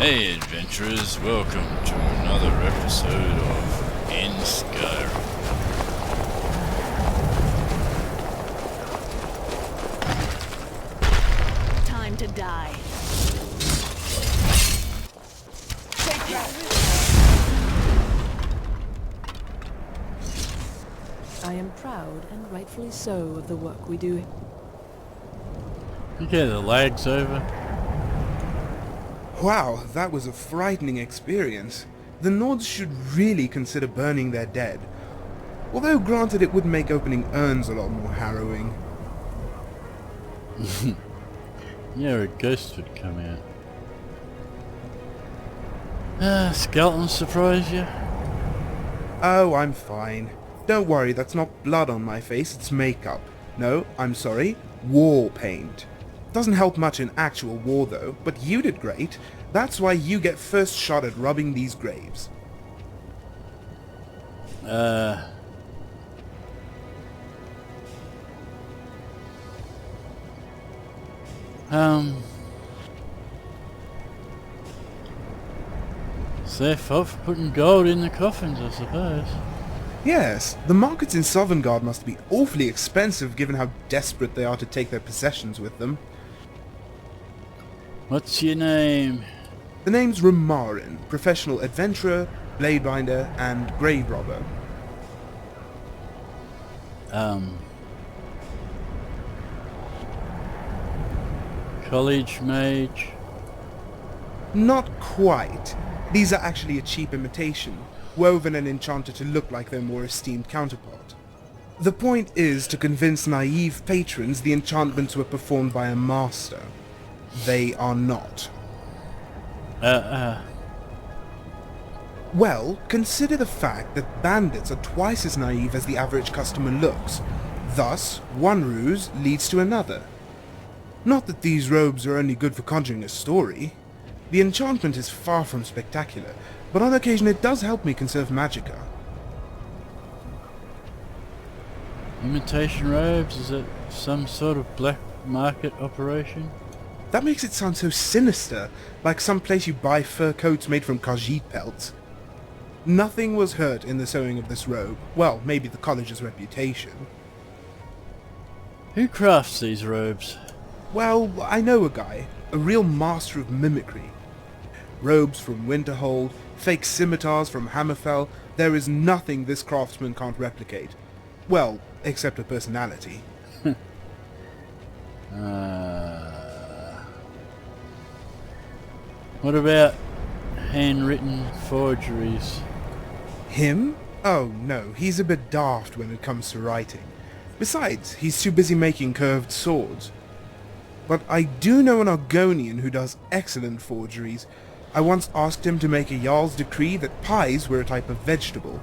Hey adventurers, welcome to another episode of In Skyrim. Time to die. I am proud, and rightfully so, of the work we do. Okay, the lag's over. Wow, that was a frightening experience. The Nords should really consider burning their dead. Although granted it would make opening urns a lot more harrowing. Yeah, a ghost would come out. Skeletons surprise you? Oh, I'm fine. Don't worry, that's not blood on my face, it's makeup. No, I'm sorry, war paint. Doesn't help much in actual war though, but you did great. That's why you get first shot at robbing these graves. Safe off putting gold in the coffins, I suppose. Yes, the markets in Sovngarde must be awfully expensive given how desperate they are to take their possessions with them. What's your name? The name's Ramarin, professional adventurer, bladebinder, and grave robber. College mage? Not quite. These are actually a cheap imitation, woven and enchanted to look like their more esteemed counterpart. The point is to convince naive patrons the enchantments were performed by a master. They are not. Well, consider the fact that bandits are twice as naive as the average customer looks. Thus, one ruse leads to another. Not that these robes are only good for conjuring a story. The enchantment is far from spectacular, but on occasion it does help me conserve magicka. Imitation robes? Is it some sort of black market operation? That makes it sound so sinister, like some place you buy fur coats made from Khajiit pelts. Nothing was hurt in the sewing of this robe. Well, maybe the college's reputation. Who crafts these robes? Well, I know a guy, a real master of mimicry. Robes from Winterhold, fake scimitars from Hammerfell, there is nothing this craftsman can't replicate. Well, except a personality. What about handwritten forgeries? Him? Oh no, he's a bit daft when it comes to writing. Besides, he's too busy making curved swords. But I do know an Argonian who does excellent forgeries. I once asked him to make a Jarl's decree that pies were a type of vegetable.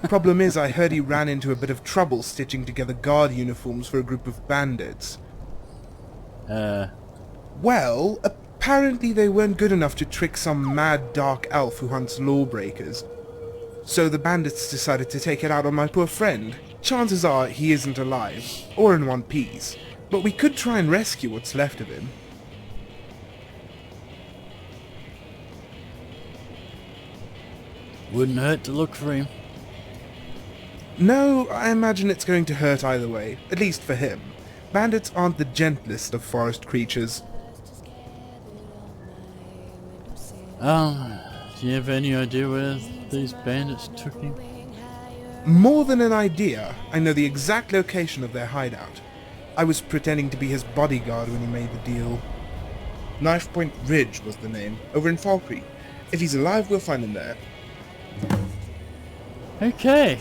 Problem is, I heard he ran into a bit of trouble stitching together guard uniforms for a group of bandits. Well, apparently they weren't good enough to trick some mad dark elf who hunts lawbreakers. So the bandits decided to take it out on my poor friend. Chances are he isn't alive, or in one piece, but we could try and rescue what's left of him. Wouldn't hurt to look for him. No, I imagine it's going to hurt either way, at least for him. Bandits aren't the gentlest of forest creatures. Do you have any idea where these bandits took him? More than an idea, I know the exact location of their hideout. I was pretending to be his bodyguard when he made the deal. Knife Point Ridge was the name, over in Fall Creek. If he's alive, we'll find him there. Okay.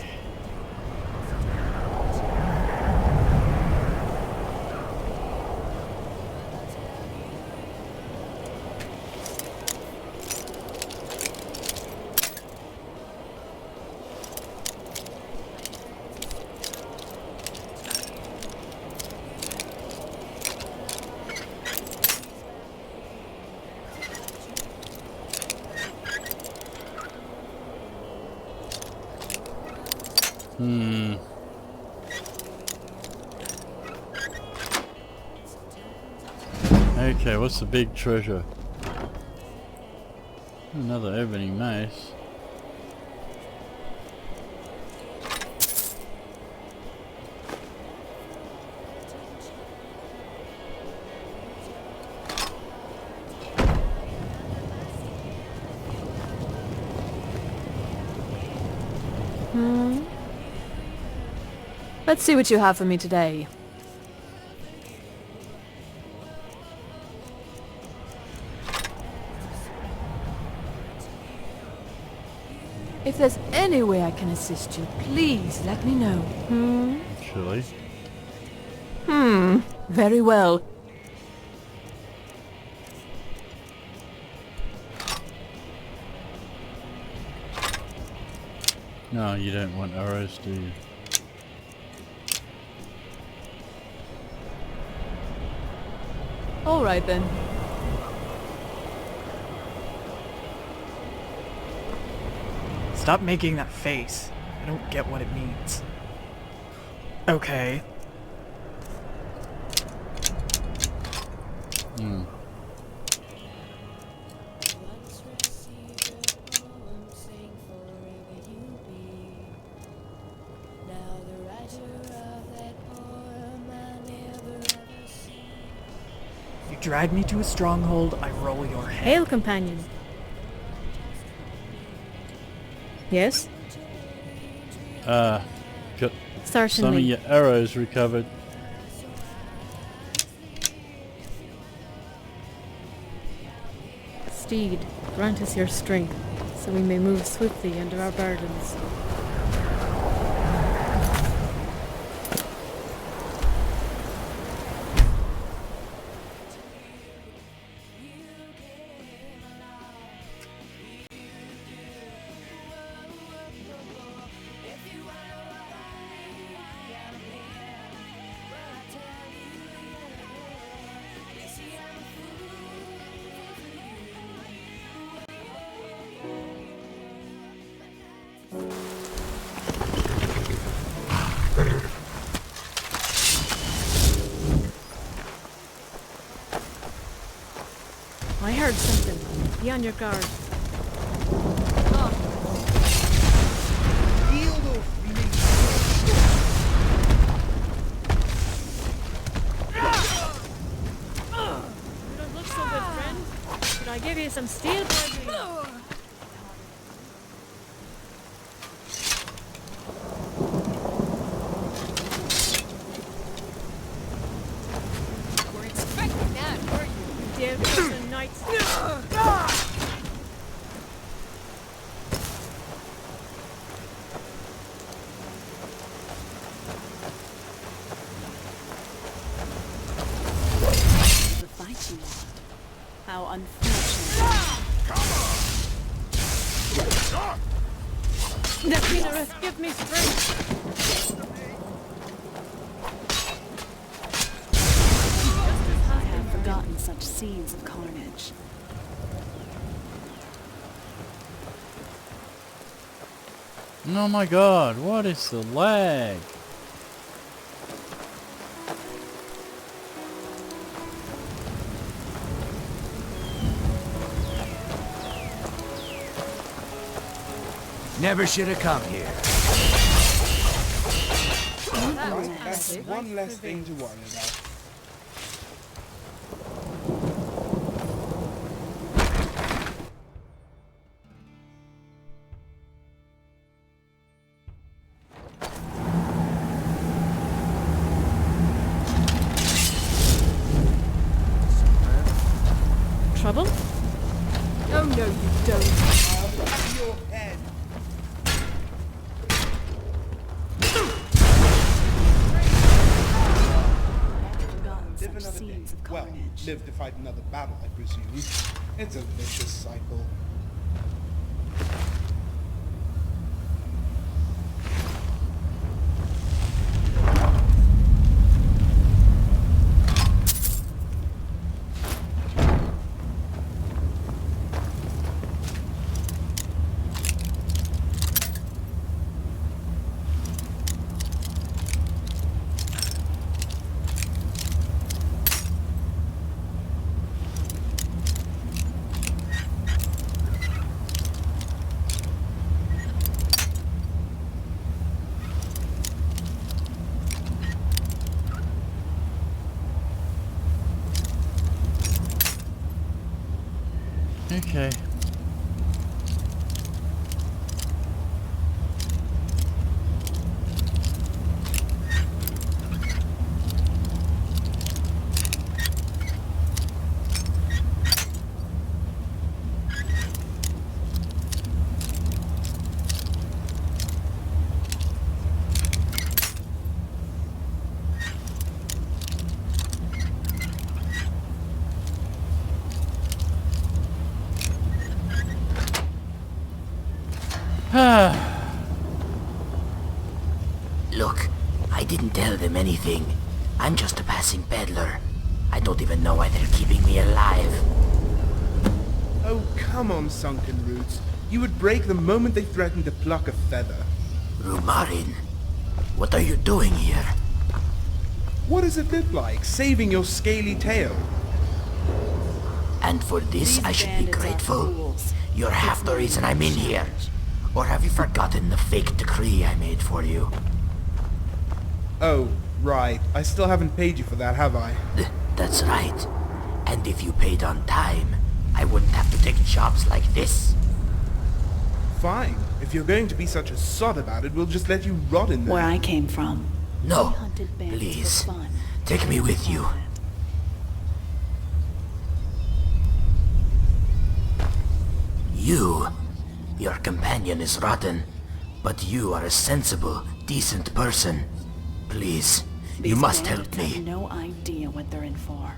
Okay, what's the big treasure? Another ebony mace. Let's see what you have for me today. If there's any way I can assist you, please let me know. Actually. Very well. No, you don't want arrows, do you? All right then. Stop making that face. I don't get what it means. Okay. Hmm. You drag me to a stronghold, I roll your head. Hail, companion. Yes? Got some of Certainly. your arrows recovered. Steed, grant us your strength, so we may move swiftly under our burdens. I heard something. Be on your guard. You don't look so good, friend. Should I give you some steel poisoning? We're expecting that, weren't you? Dear cousin knights. The fight you want. How unfortunate. Nephiloreth, give me strength. I have forgotten such scenes of carnage. Oh my god, what is the lag? Never should have come here. That's one less thing to worry about. Trouble? Oh no, you don't. Your head. Forgotten Live such another day. scenes of Well, carnage. live to fight another battle, I presume. It's a vicious cycle. Okay. Look, I didn't tell them anything. I'm just a passing peddler. I don't even know why they're keeping me alive. Oh, come on, Sunken Roots. You would break the moment they threatened to pluck a feather. Rumarin, what are you doing here? What does it look like, saving your scaly tail? And for this I should be grateful? You're half the reason I'm in here. Or have you forgotten the fake decree I made for you? Oh, right. I still haven't paid you for that, have I? That's right. And if you paid on time, I wouldn't have to take jobs like this. Fine. If you're going to be such a sod about it, we'll just let you rot in there. Where I came from, No, we hunted bandits please. for fun. Take me with you. Your companion is rotten, but you are a sensible, decent person. Please, you These must help bandits have me. no idea what they're in for.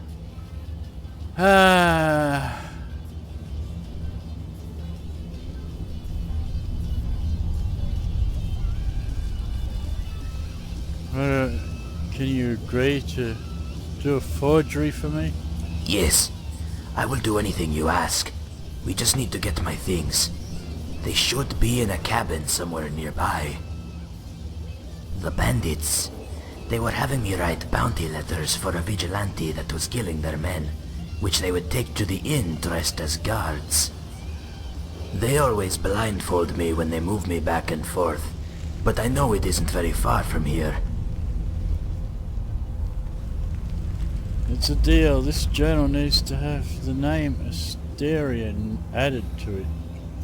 Can you agree to do a forgery for me? Yes, I will do anything you ask. We just need to get my things. They should be in a cabin somewhere nearby. The bandits, they were having me write bounty letters for a vigilante that was killing their men, which they would take to the inn dressed as guards. They always blindfold me when they move me back and forth, but I know it isn't very far from here. It's a deal. This journal needs to have the name Asterion added to it.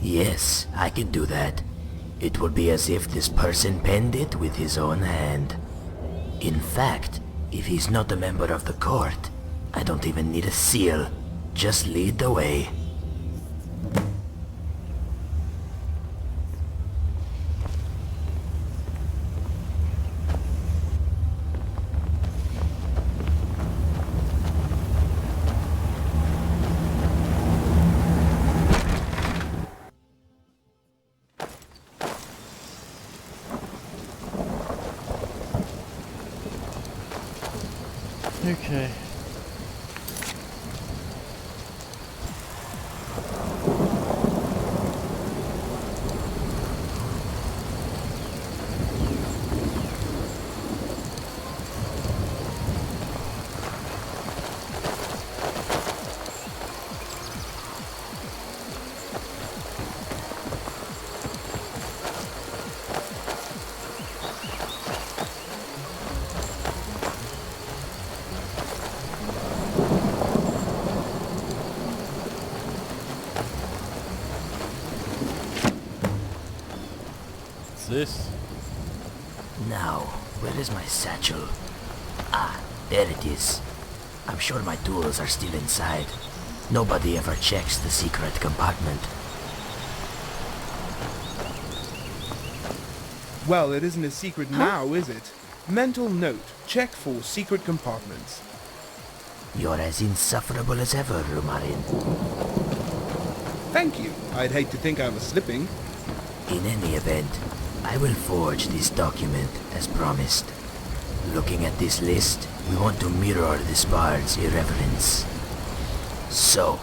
Yes, I can do that. It will be as if this person penned it with his own hand. In fact, if he's not a member of the court, I don't even need a seal. Just lead the way. Okay. This? Now, where is my satchel? Ah, there it is. I'm sure my tools are still inside. Nobody ever checks the secret compartment. Well, it isn't a secret now, is it? Mental note. Check for secret compartments. You're as insufferable as ever, Rumarin. Thank you. I'd hate to think I was slipping. In any event, I will forge this document as promised. Looking at this list, we want to mirror this bard's irreverence. So,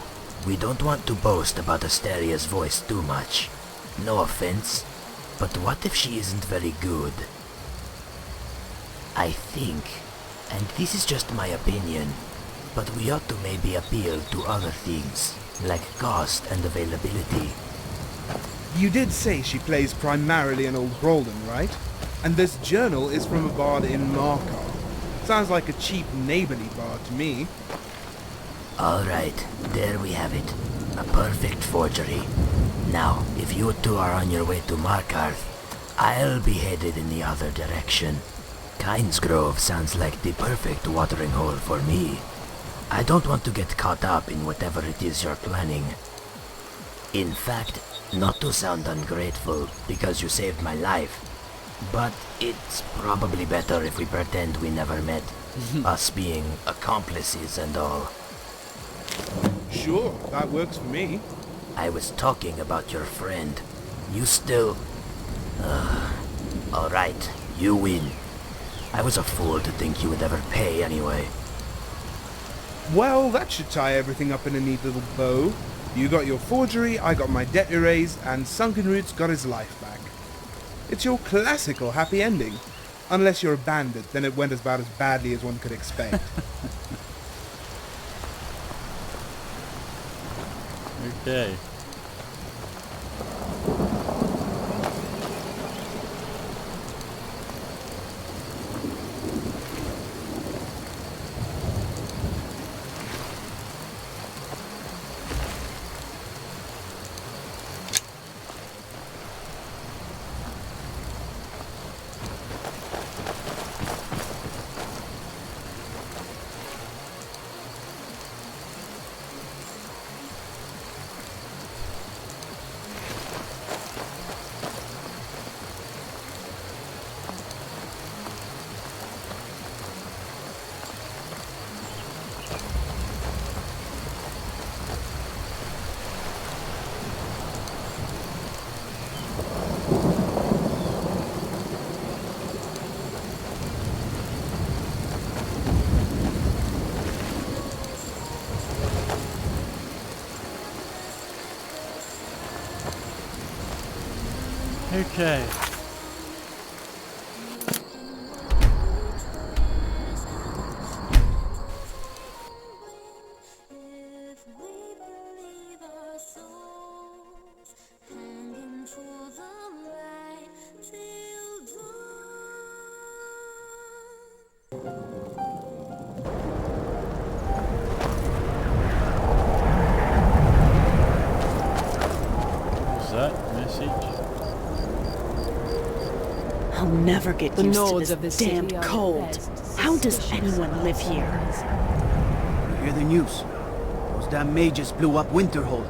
we don't want to boast about Asteria's voice too much. No offense, but what if she isn't very good? I think, and this is just my opinion, but we ought to maybe appeal to other things, like cost and availability. You did say she plays primarily an old Roldan, right? And this journal is from a bard in Markar. Sounds like a cheap neighborly bard to me. Alright, there we have it. A perfect forgery. Now, if you two are on your way to Markarth, I'll be headed in the other direction. Kynes Grove sounds like the perfect watering hole for me. I don't want to get caught up in whatever it is you're planning. In fact, not to sound ungrateful because you saved my life, but it's probably better if we pretend we never met, us being accomplices and all. Sure, that works for me. I was talking about your friend. You still... Alright, you win. I was a fool to think you would ever pay anyway. Well, that should tie everything up in a neat little bow. You got your forgery, I got my debt erased, and Sunken Roots got his life back. It's your classical happy ending. Unless you're a bandit, then it went about as badly as one could expect. Okay. Okay. What's that message? I'll never get The used to nodes of this the damned city are cold. best How does suspicious. anyone live here? You hear the news? Those damn mages blew up Winterhold.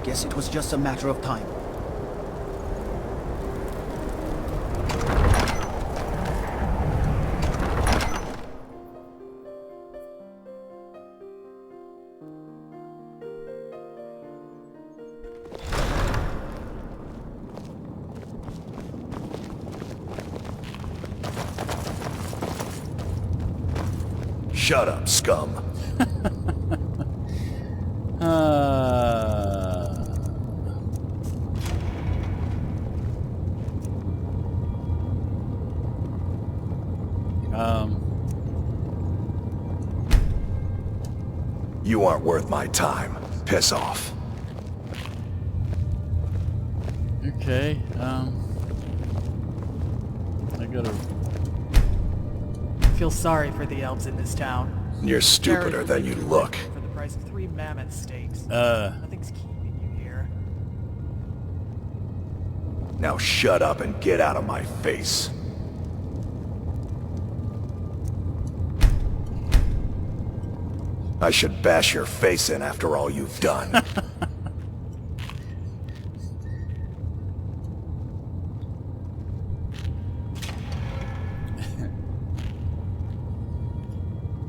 Guess it was just a matter of time. Shut up, scum. You aren't worth my time. Piss off. Okay, I gotta... I feel sorry for the elves in this town. You're stupider than you look. For the price of 3 mammoth steaks. Uh. Nothing's keeping you here. Now shut up and get out of my face. I should bash your face in after all you've done.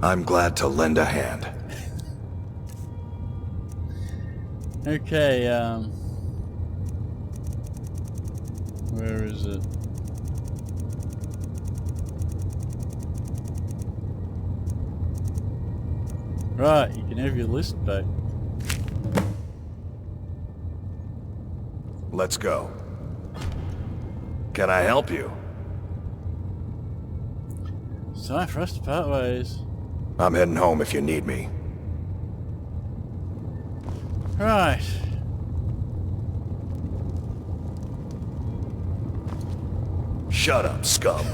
I'm glad to lend a hand. Okay, where is it? Right, you can have your list back. Let's go. Can I help you? It's time for us to part ways. I'm heading home if you need me. Right. Shut up, scum.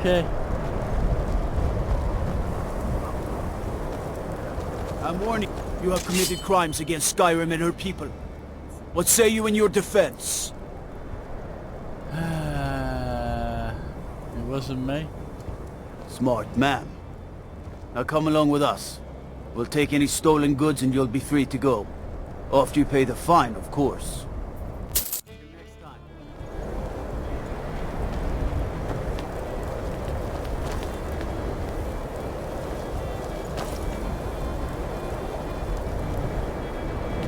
Okay. I'm warning you. You have committed crimes against Skyrim and her people. What say you in your defense? It wasn't me. Smart man. Now come along with us. We'll take any stolen goods and you'll be free to go. After you pay the fine, of course. See you next time.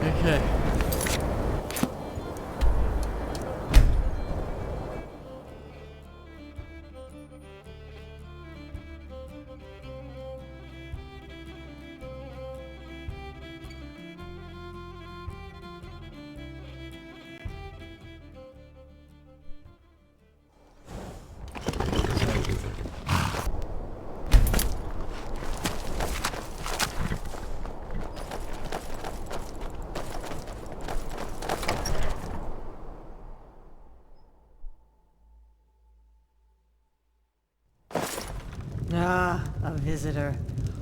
Okay. Ah, a visitor.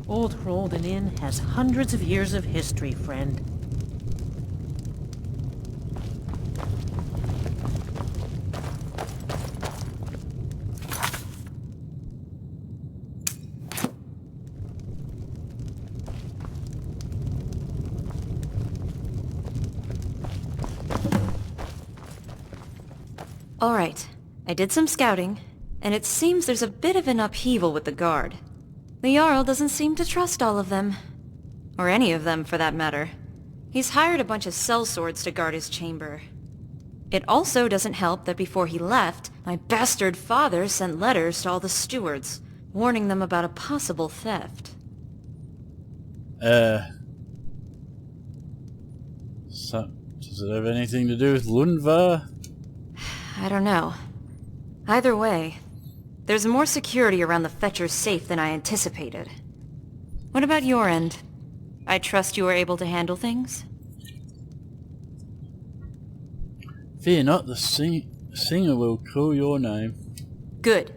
Old Hrolden Inn has hundreds of years of history, friend. All right, I did some scouting, and it seems there's a bit of an upheaval with the guard. The Jarl doesn't seem to trust all of them. Or any of them, for that matter. He's hired a bunch of sellswords to guard his chamber. It also doesn't help that before he left, my bastard father sent letters to all the stewards, warning them about a possible theft. So, does it have anything to do with Lundvar? I don't know. Either way, there's more security around the Fetcher's safe than I anticipated. What about your end? I trust you were able to handle things? Fear not, the singer will call your name. Good.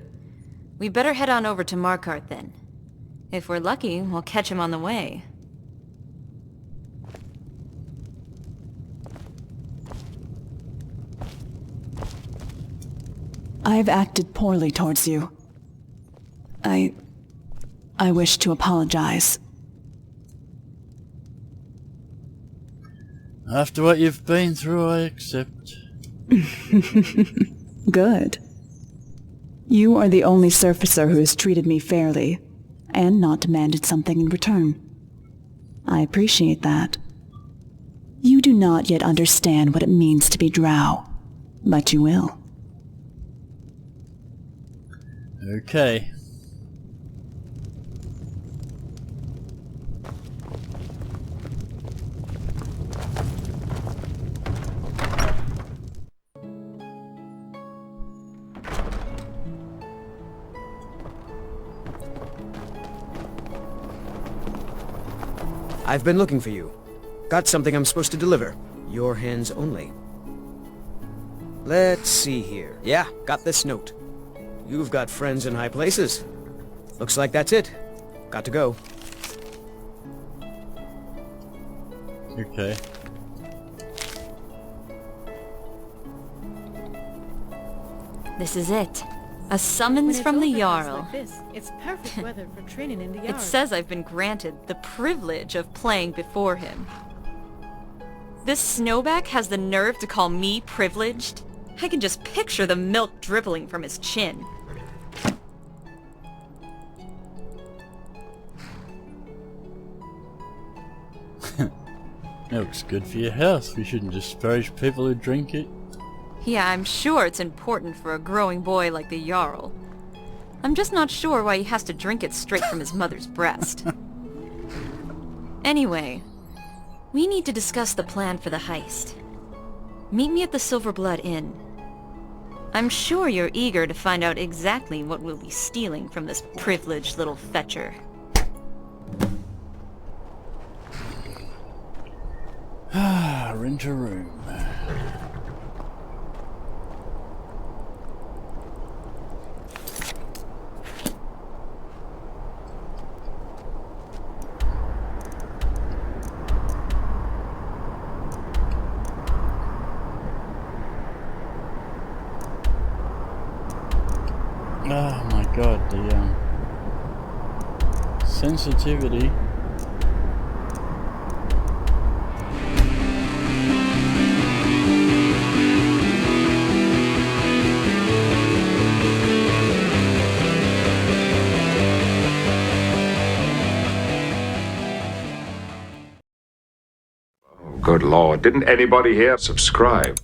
We better head on over to Markarth then. If we're lucky, we'll catch him on the way. I've acted poorly towards you. I wish to apologize. After what you've been through, I accept. Good. You are the only surfacer who has treated me fairly, and not demanded something in return. I appreciate that. You do not yet understand what it means to be drow, but you will. Okay. I've been looking for you. Got something I'm supposed to deliver. Your hands only. Let's see here. Yeah, got this note. You've got friends in high places. Looks like that's it. Got to go. Okay. This is it. A summons from the Jarl. Like this, it's perfect weather for training in the It yard. says I've been granted the privilege of playing before him. This snowback has the nerve to call me privileged? I can just picture the milk dribbling from his chin. Milk's good for your health. We shouldn't disparage people who drink it. Yeah, I'm sure it's important for a growing boy like the Jarl. I'm just not sure why he has to drink it straight from his mother's breast. Anyway, we need to discuss the plan for the heist. Meet me at the Silverblood Inn. I'm sure you're eager to find out exactly what we'll be stealing from this privileged little fetcher. Rent a room. Oh my god, the sensitivity. Good Lord, didn't anybody here subscribe?